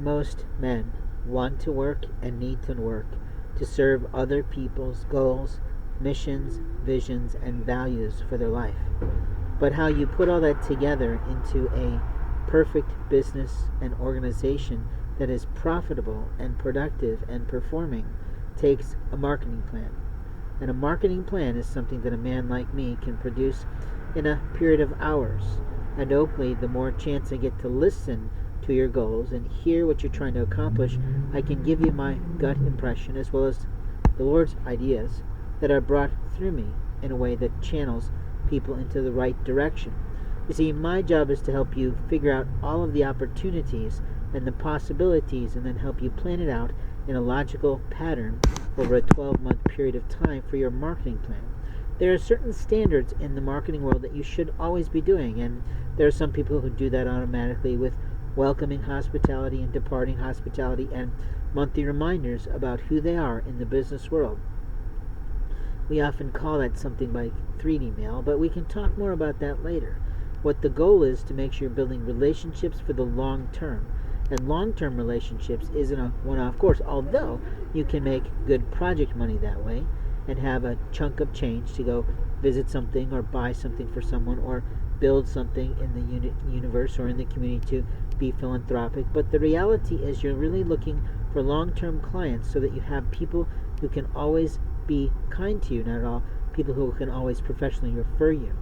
most men want to work and need to work to serve other people's goals, missions, visions, and values for their life. But how you put all that together into a perfect business and organization that is profitable and productive and performing takes a marketing plan. And a marketing plan is something that a man like me can produce in a period of hours. And hopefully, the more chance I get to listen to your goals and hear what you're trying to accomplish, I can give you my gut impression as well as the Lord's ideas that are brought through me in a way that channels people into the right direction. You see, my job is to help you figure out all of the opportunities and the possibilities and then help you plan it out in a logical pattern over a 12-month period of time for your marketing plan. There are certain standards in the marketing world that you should always be doing, and there are some people who do that automatically with welcoming hospitality and departing hospitality and monthly reminders about who they are in the business world. We often call that something like 3D mail, but we can talk more about that later. What the goal is to make sure you're building relationships for the long term. And long-term relationships isn't a one-off course, although you can make good project money that way and have a chunk of change to go visit something or buy something for someone or build something in the universe or in the community to be philanthropic. But the reality is you're really looking for long-term clients so that you have people who can always be kind to you, not at all people who can always professionally refer you.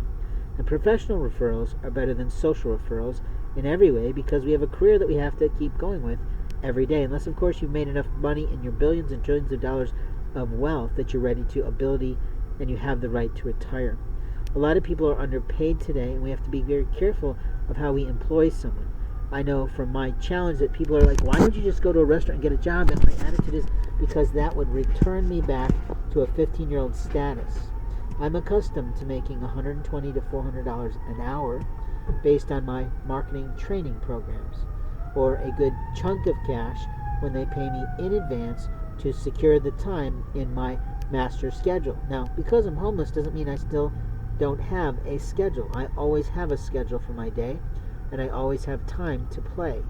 And professional referrals are better than social referrals in every way because we have a career that we have to keep going with every day, unless of course you've made enough money in your billions and trillions of dollars of wealth that you're ready to ability and you have the right to retire. A lot of people are underpaid today, and we have to be very careful of how we employ someone. I know from my challenge that people are like, why don't you just go to a restaurant and get a job? And my attitude is because that would return me back to a 15-year-old status. I'm accustomed to making $120 to $400 an hour based on my marketing training programs, or a good chunk of cash when they pay me in advance to secure the time in my master schedule. Now, because I'm homeless doesn't mean I still don't have a schedule. I always have a schedule for my day, and I always have time to play.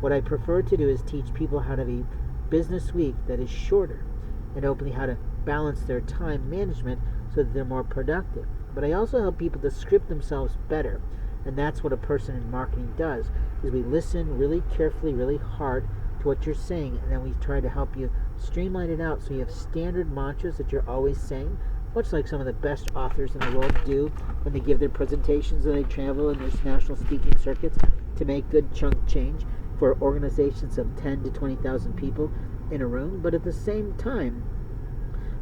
What I prefer to do is teach people how to have a business week that is shorter, and hopefully how to balance their time management so that they're more productive. But I also help people to script themselves better, and that's what a person in marketing does, is we listen really carefully, really hard to what you're saying, and then we try to help you streamline it out so you have standard mantras that you're always saying, much like some of the best authors in the world do when they give their presentations and they travel in their national speaking circuits to make good chunk change for organizations of 10 to 20,000 people in a room. But at the same time,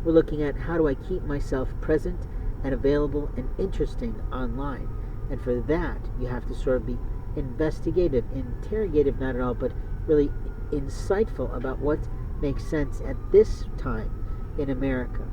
we're looking at how do I keep myself present and available and interesting online. And for that, you have to sort of be investigative, interrogative, not at all, but really insightful about what makes sense at this time in America.